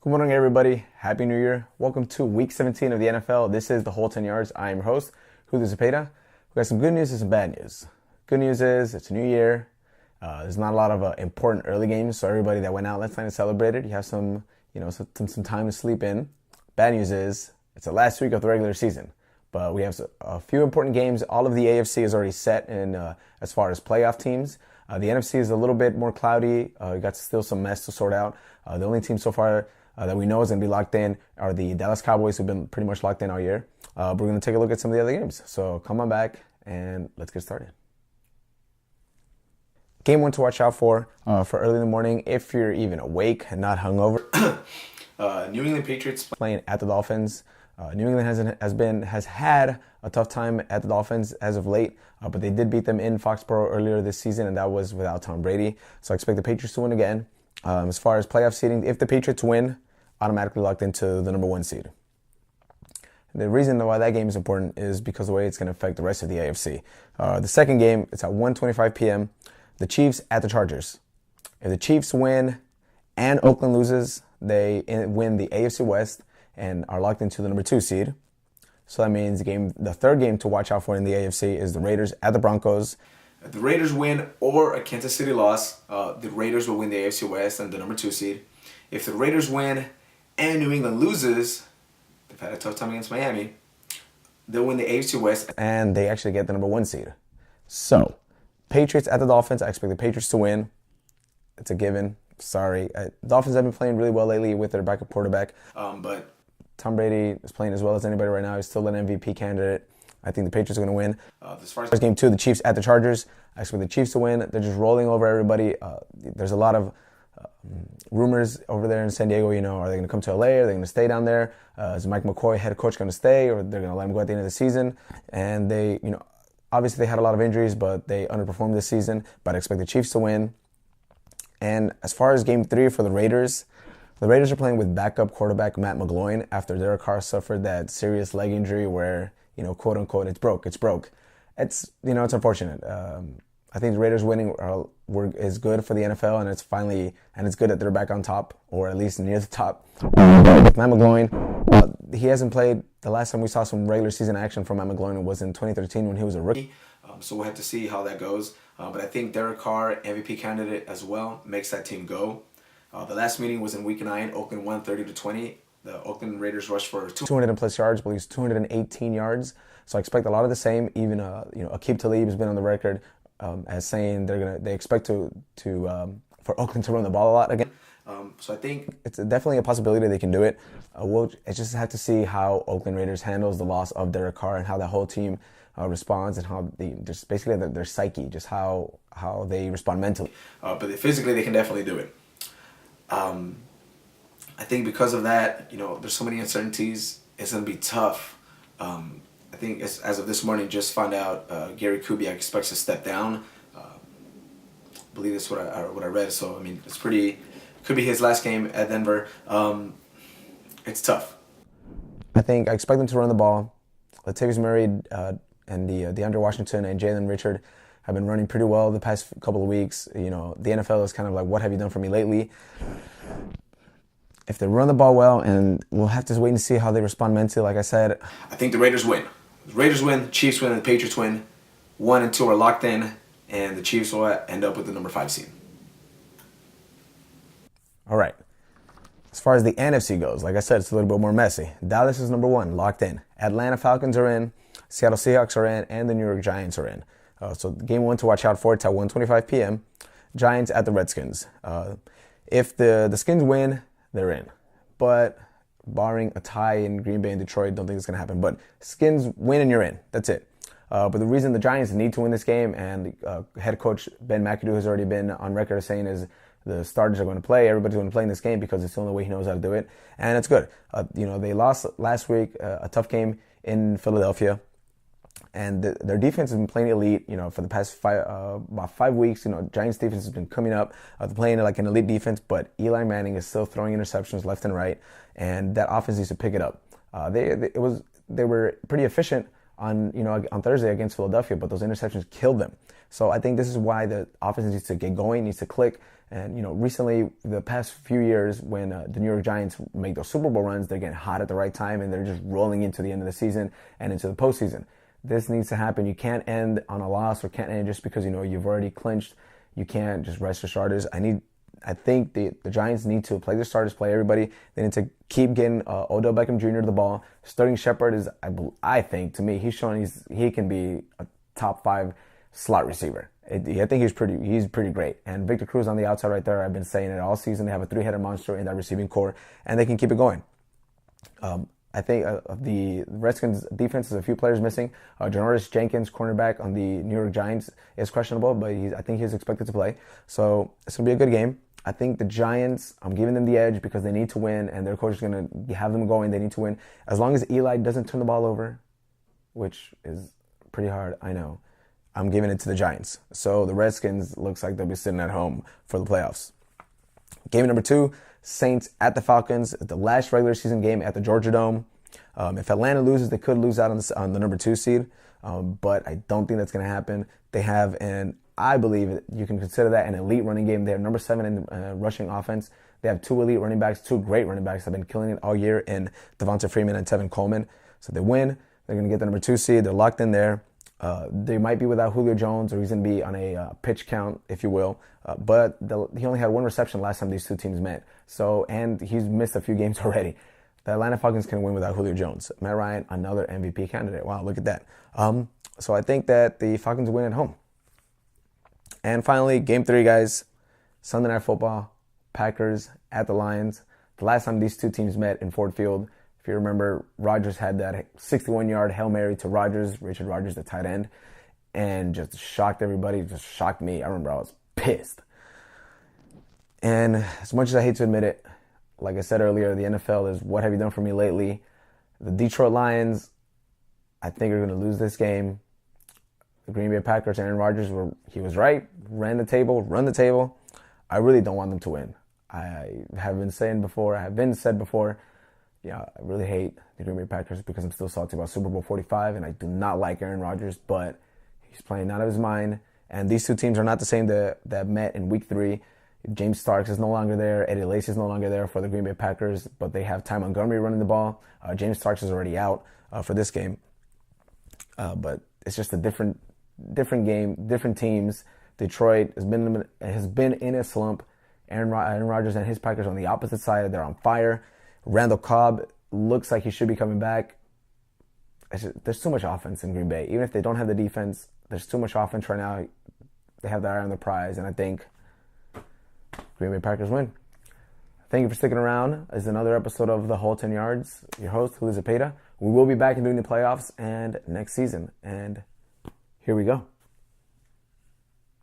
Good morning, everybody. Happy New Year. Welcome to Week 17 of the NFL. This is the Whole 10 Yards. I am your host, Julio Zepeda. We got some good news and some bad news. Good news is it's a new year. There's not a lot of important early games, so everybody that went out last night and celebrated, you have some time to sleep in. Bad news is it's the last week of the regular season, but we have a few important games. All of the AFC is already set in as far as playoff teams. The NFC is a little bit more cloudy. We got still some mess to sort out. The only team so far that we know is going to be locked in are the Dallas Cowboys, who've been pretty much locked in all year. We're going to take a look at some of the other games. So come on back and let's get started. Game one to watch out for early in the morning, if you're even awake and not hungover. New England Patriots playing at the Dolphins. New England has had a tough time at the Dolphins as of late, but they did beat them in Foxborough earlier this season, and that was without Tom Brady. So I expect the Patriots to win again. As far as playoff seeding, if the Patriots win, automatically locked into the number one seed. The reason why that game is important is because of the way it's going to affect the rest of the AFC. The second game, it's at 1:25 p.m. The Chiefs at the Chargers. If the Chiefs win and Oakland loses, they win the AFC West and are locked into the number two seed. So that means the third game to watch out for in the AFC is the Raiders at the Broncos. If the Raiders win or a Kansas City loss, the Raiders will win the AFC West and the number two seed. If the Raiders win and New England loses, they've had a tough time against Miami, they'll win the AFC West and they actually get the number one seed. So, Patriots at the Dolphins. I expect the Patriots to win. It's a given. Sorry. Dolphins have been playing really well lately with their backup quarterback. But Tom Brady is playing as well as anybody right now. He's still an MVP candidate. I think the Patriots are going to win. As far as game two, the Chiefs at the Chargers. I expect the Chiefs to win. They're just rolling over everybody. There's a lot of rumors over there in San Diego. Are they going to come to LA? Are they going to stay down there? Is Mike McCoy, head coach, going to stay, or they're going to let him go at the end of the season? And they, obviously they had a lot of injuries, but they underperformed this season. But I expect the Chiefs to win. And as far as game three for the Raiders are playing with backup quarterback Matt McGloin after Derek Carr suffered that serious leg injury where, quote unquote, it's broke. It's unfortunate. I think the Raiders winning is good for the NFL, and it's good that they're back on top, or at least near the top. With Matt McGloin, he hasn't played. The last time we saw some regular season action from Matt McGloin was in 2013 when he was a rookie. So we'll have to see how that goes. But I think Derek Carr, MVP candidate as well, makes that team go. The last meeting was in Week 9. Oakland won 30-20. The Oakland Raiders rushed for 200 plus yards, I believe 218 yards. So I expect a lot of the same. Even Aqib Talib has been on the record as saying they expect for Oakland to run the ball a lot again. So I think it's definitely a possibility they can do it. I just have to see how Oakland Raiders handles the loss of Derek Carr and how the whole team responds, and how just basically their psyche, just how they respond mentally. But physically, they can definitely do it. I think because of that, there's so many uncertainties. It's going to be tough. I think as of this morning, just found out Gary Kubiak expects to step down. I believe that's what I read. So could be his last game at Denver. It's tough. I expect them to run the ball. Latavius Murray and DeAndre Washington and Jalen Richard have been running pretty well the past couple of weeks. The NFL is kind of like, what have you done for me lately? If they run the ball well, and we'll have to wait and see how they respond mentally, like I said. I think the Raiders win. The Raiders win, Chiefs win, and the Patriots win. 1 and 2 are locked in, and the Chiefs will end up with the number 5 seed. All right. As far as the NFC goes, like I said, it's a little bit more messy. Dallas is number 1, locked in. Atlanta Falcons are in. Seattle Seahawks are in, and the New York Giants are in. So game 1 to watch out for, it's at 1:25 p.m. Giants at the Redskins. If the Skins win, they're in. But barring a tie in Green Bay and Detroit, don't think it's going to happen. But Skins win and you're in. That's it. But the reason the Giants need to win this game, and head coach Ben McAdoo has already been on record as saying, is the starters are going to play. Everybody's going to play in this game because it's the only way he knows how to do it. And it's good. They lost last week, a tough game in Philadelphia. And their defense has been playing elite, for the past about 5 weeks. Giants defense has been coming up. They're playing like an elite defense, but Eli Manning is still throwing interceptions left and right, and that offense needs to pick it up. They were pretty efficient on Thursday against Philadelphia, but those interceptions killed them. So I think this is why the offense needs to get going, needs to click. And, recently, the past few years, when the New York Giants make those Super Bowl runs, they're getting hot at the right time, and they're just rolling into the end of the season and into the postseason. This needs to happen. You can't end on a loss, or can't end just because, you've already clinched. You can't just rest your starters. I think the Giants need to play their starters, play everybody. They need to keep getting Odell Beckham Jr. the ball. Sterling Shepard is, I think, to me, he's shown he can be a top 5 slot receiver. I think he's pretty great. And Victor Cruz on the outside right there, I've been saying it all season. They have a 3-headed monster in that receiving core, and they can keep it going. I think the Redskins defense has a few players missing. Janoris Jenkins, cornerback on the New York Giants, is questionable, but I think he's expected to play. So it's going to be a good game. I think the Giants, I'm giving them the edge because they need to win, and their coach is going to have them going. They need to win. As long as Eli doesn't turn the ball over, which is pretty hard, I know, I'm giving it to the Giants. So the Redskins looks like they'll be sitting at home for the playoffs. Game number 2, Saints at the Falcons, the last regular season game at the Georgia Dome. If Atlanta loses, they could lose out on the number 2 seed, but I don't think that's going to happen. They have, and I believe you can consider that an elite running game. They have number 7 in the rushing offense. They have 2 elite running backs, 2 great running backs that have been killing it all year in Devonta Freeman and Tevin Coleman. So they win. They're going to get the number 2 seed. They're locked in there. They might be without Julio Jones, or he's going to be on a pitch count, if you will. But he only had 1 reception last time these 2 teams met. And he's missed a few games already. The Atlanta Falcons can win without Julio Jones. Matt Ryan, another MVP candidate. Wow, look at that. So I think that the Falcons win at home. And finally, Game 3, guys. Sunday Night Football, Packers at the Lions. The last time these 2 teams met in Ford Field, if you remember, Rodgers had that 61-yard Hail Mary to Richard Rodgers, the tight end, and just shocked everybody, just shocked me. I remember I was pissed. And as much as I hate to admit it, like I said earlier, the NFL is what have you done for me lately. The Detroit Lions, I think, are going to lose this game. The Green Bay Packers, Aaron Rodgers, he was right, run the table. I really don't want them to win. I have been said before, I really hate the Green Bay Packers because I'm still salty about Super Bowl 45, and I do not like Aaron Rodgers, but he's playing out of his mind. And these 2 teams are not the same that met in Week 3. James Starks is no longer there. Eddie Lacy is no longer there for the Green Bay Packers, but they have Ty Montgomery running the ball. James Starks is already out for this game. But it's just a different game, different teams. Detroit has been in a slump. Aaron Rodgers and his Packers on the opposite side, they're on fire. Randall Cobb looks like he should be coming back. There's too much offense in Green Bay. Even if they don't have the defense, there's too much offense right now. They have their eye on the prize, and I think Green Bay Packers win. Thank you for sticking around. This is another episode of The Whole 10 Yards. Your host, Julio Zepeda. We will be back during the playoffs and next season. And here we go.